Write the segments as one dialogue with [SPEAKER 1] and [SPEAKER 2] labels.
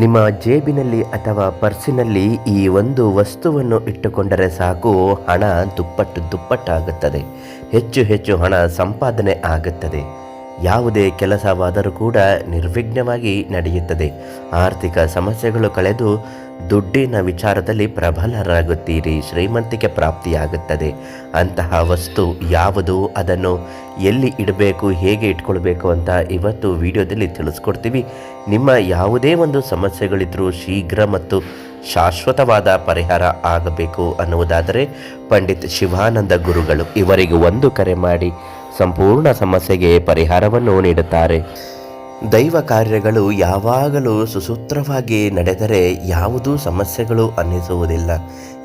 [SPEAKER 1] ನಿಮ್ಮ ಜೇಬಿನಲ್ಲಿ ಅಥವಾ ಪರ್ಸಿನಲ್ಲಿ ಈ ಒಂದು ವಸ್ತುವನ್ನು ಇಟ್ಟುಕೊಂಡರೆ ಸಾಕು, ಹಣ ದುಪ್ಪಟ್ಟಾಗುತ್ತದೆ. ಹೆಚ್ಚು ಹೆಚ್ಚು ಹಣ ಸಂಪಾದನೆ ಆಗುತ್ತದೆ. ಯಾವುದೇ ಕೆಲಸವಾದರೂ ಕೂಡ ನಿರ್ವಿಘ್ನವಾಗಿ ನಡೆಯುತ್ತದೆ. ಆರ್ಥಿಕ ಸಮಸ್ಯೆಗಳು ಕಳೆದು ದುಡ್ಡಿನ ವಿಚಾರದಲ್ಲಿ ಪ್ರಬಲರಾಗುತ್ತೀರಿ. ಶ್ರೀಮಂತಿಕೆ ಪ್ರಾಪ್ತಿಯಾಗುತ್ತದೆ. ಅಂತಹ ವಸ್ತು ಯಾವುದು, ಅದನ್ನು ಎಲ್ಲಿ ಇಡಬೇಕು, ಹೇಗೆ ಇಟ್ಕೊಳ್ಬೇಕು ಅಂತ ಇವತ್ತು ವಿಡಿಯೋದಲ್ಲಿ ತಿಳಿಸ್ಕೊಡ್ತೀವಿ. ನಿಮ್ಮ ಯಾವುದೇ ಒಂದು ಸಮಸ್ಯೆಗಳಿದ್ರೂ ಶೀಘ್ರ ಮತ್ತು ಶಾಶ್ವತವಾದ ಪರಿಹಾರ ಆಗಬೇಕು ಅನ್ನುವುದಾದರೆ ಪಂಡಿತ್ ಶಿವಾನಂದ ಗುರುಗಳು ಇವರಿಗೆ ಒಂದು ಕರೆ ಮಾಡಿ ಸಂಪೂರ್ಣ ಸಮಸ್ಯೆಗೆ ಪರಿಹಾರವನ್ನು ನೀಡುತ್ತಾರೆ. ದೈವ ಕಾರ್ಯಗಳು ಯಾವಾಗಲೂ ಸುಸೂತ್ರವಾಗಿ ನಡೆದರೆ ಯಾವುದೂ ಸಮಸ್ಯೆಗಳು ಅನ್ನಿಸುವುದಿಲ್ಲ.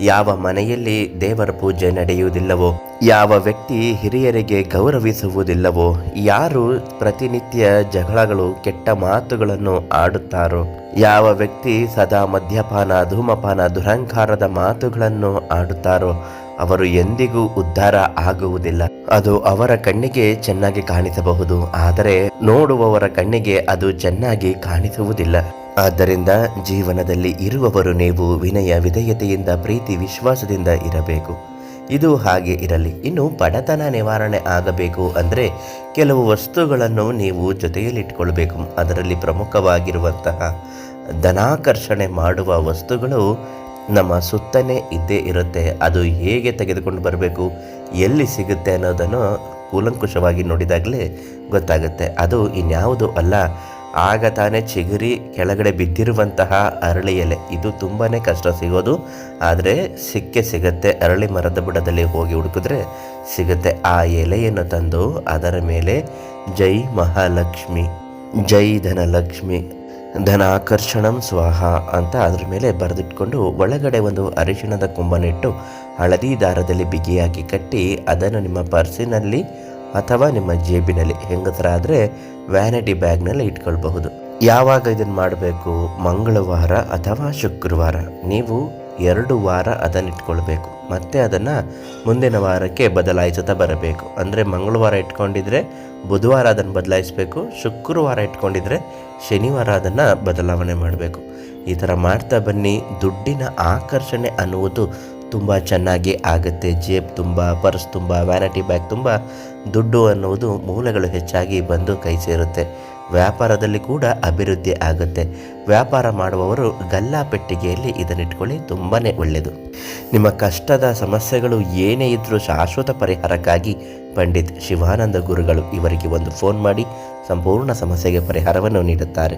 [SPEAKER 1] ಯಾವ ಮನೆಯಲ್ಲಿ ದೇವರ ಪೂಜೆ ನಡೆಯುವುದಿಲ್ಲವೋ, ಯಾವ ವ್ಯಕ್ತಿ ಹಿರಿಯರಿಗೆ ಗೌರವಿಸುವುದಿಲ್ಲವೋ, ಯಾರು ಪ್ರತಿನಿತ್ಯ ಜಗಳಗಳು ಕೆಟ್ಟ ಮಾತುಗಳನ್ನು ಆಡುತ್ತಾರೋ, ಯಾವ ವ್ಯಕ್ತಿ ಸದಾ ಮದ್ಯಪಾನ, ಧೂಮಪಾನ, ದುರಹಂಕಾರದ ಮಾತುಗಳನ್ನು ಆಡುತ್ತಾರೋ ಅವರು ಎಂದಿಗೂ ಉದ್ಧಾರ ಆಗುವುದಿಲ್ಲ. ಅದು ಅವರ ಕಣ್ಣಿಗೆ ಚೆನ್ನಾಗಿ ಕಾಣಿಸಬಹುದು, ಆದರೆ ನೋಡುವವರ ಕಣ್ಣಿಗೆ ಅದು ಚೆನ್ನಾಗಿ ಕಾಣಿಸುವುದಿಲ್ಲ. ಆದ್ದರಿಂದ ಜೀವನದಲ್ಲಿ ಇರುವವರು ನೀವು ವಿನಯ ವಿಧೇಯತೆಯಿಂದ, ಪ್ರೀತಿ ವಿಶ್ವಾಸದಿಂದ ಇರಬೇಕು. ಇದು ಹಾಗೆ ಇರಲಿ. ಇನ್ನು ಬಡತನ ನಿವಾರಣೆ ಆಗಬೇಕು ಅಂದರೆ ಕೆಲವು ವಸ್ತುಗಳನ್ನು ನೀವು ಜೊತೆಯಲ್ಲಿಟ್ಕೊಳ್ಬೇಕು. ಅದರಲ್ಲಿ ಪ್ರಮುಖವಾಗಿರುವಂತಹ ಧನಾಕರ್ಷಣೆ ಮಾಡುವ ವಸ್ತುಗಳು ನಮ್ಮ ಸುತ್ತನೇ ಇದ್ದೇ ಇರುತ್ತೆ. ಅದು ಹೇಗೆ ತೆಗೆದುಕೊಂಡು ಬರಬೇಕು, ಎಲ್ಲಿ ಸಿಗುತ್ತೆ ಅನ್ನೋದನ್ನು ಕೂಲಂಕುಷವಾಗಿ ನೋಡಿದಾಗಲೇ ಗೊತ್ತಾಗುತ್ತೆ. ಅದು ಇನ್ಯಾವುದು ಅಲ್ಲ, ಆಗ ತಾನೇ ಚಿಗುರಿ ಕೆಳಗಡೆ ಬಿದ್ದಿರುವಂತಹ ಅರಳಿ ಎಲೆ. ಇದು ತುಂಬಾ ಕಷ್ಟ ಸಿಗೋದು, ಆದರೆ ಸಿಗುತ್ತೆ. ಅರಳಿ ಮರದ ಬುಡದಲ್ಲಿ ಹೋಗಿ ಹುಡುಕಿದ್ರೆ ಸಿಗುತ್ತೆ. ಆ ಎಲೆಯನ್ನು ತಂದು ಅದರ ಮೇಲೆ ಜೈ ಮಹಾಲಕ್ಷ್ಮಿ, ಜೈ ಧನಲಕ್ಷ್ಮಿ, ಧನಾಕರ್ಷಣಂ ಸ್ವಾಹ ಅಂತ ಅದ್ರ ಮೇಲೆ ಬರೆದಿಟ್ಕೊಂಡು ಒಳಗಡೆ ಒಂದು ಅರಿಶಿಣದ ಕೊಂಬನಿಟ್ಟು ಹಳದಿ ದಾರದಲ್ಲಿ ಬಿಗಿಯಾಗಿ ಕಟ್ಟಿ ಅದನ್ನು ನಿಮ್ಮ ಪರ್ಸಿನಲ್ಲಿ ಅಥವಾ ನಿಮ್ಮ ಜೇಬಿನಲ್ಲಿ, ಹೆಂಗಸರಾದರೆ ವ್ಯಾನಿಟಿ ಬ್ಯಾಗ್ನಲ್ಲಿ ಇಟ್ಕೊಳ್ಬಹುದು. ಯಾವಾಗ ಇದನ್ನು ಮಾಡಬೇಕು? ಮಂಗಳವಾರ ಅಥವಾ ಶುಕ್ರವಾರ. ನೀವು 2 ವಾರ ಅದನ್ನು ಇಟ್ಕೊಳ್ಬೇಕು. ಮತ್ತೆ ಅದನ್ನು ಮುಂದಿನ ವಾರಕ್ಕೆ ಬದಲಾಯಿಸುತ್ತಾ ಬರಬೇಕು. ಅಂದರೆ ಮಂಗಳವಾರ ಇಟ್ಕೊಂಡಿದ್ರೆ ಬುಧವಾರ ಅದನ್ನು ಬದಲಾಯಿಸಬೇಕು, ಶುಕ್ರವಾರ ಇಟ್ಕೊಂಡಿದ್ರೆ ಶನಿವಾರ ಅದನ್ನು ಬದಲಾವಣೆ ಮಾಡಬೇಕು. ಈ ಥರ ಮಾಡ್ತಾ ಬನ್ನಿ. ದುಡ್ಡಿನ ಆಕರ್ಷಣೆ ಅನ್ನುವುದು ತುಂಬ ಚೆನ್ನಾಗಿ ಆಗುತ್ತೆ. ಜೇಬ್ ತುಂಬ, ಪರ್ಸ್ ತುಂಬ, ವ್ಯಾನಿಟಿ ಬ್ಯಾಗ್ ತುಂಬ ದುಡ್ಡು ಅನ್ನುವುದು ಮೂಲಗಳು ಹೆಚ್ಚಾಗಿ ಬಂದು ಕೈ ಸೇರುತ್ತೆ. ವ್ಯಾಪಾರದಲ್ಲಿ ಕೂಡ ಅಭಿವೃದ್ಧಿ ಆಗುತ್ತೆ. ವ್ಯಾಪಾರ ಮಾಡುವವರು ಗಲ್ಲಾ ಪೆಟ್ಟಿಗೆಯಲ್ಲಿ ಇದನ್ನಿಟ್ಕೊಳ್ಳಿ, ತುಂಬಾ ಒಳ್ಳೆಯದು. ನಿಮ್ಮ ಕಷ್ಟದ ಸಮಸ್ಯೆಗಳು ಏನೇ ಇದ್ದರೂ ಶಾಶ್ವತ ಪರಿಹಾರಕ್ಕಾಗಿ ಪಂಡಿತ್ ಶಿವಾನಂದ ಗುರುಗಳು ಇವರಿಗೆ ಒಂದು ಫೋನ್ ಮಾಡಿ ಸಂಪೂರ್ಣ ಸಮಸ್ಯೆಗೆ ಪರಿಹಾರವನ್ನು ನೀಡುತ್ತಾರೆ.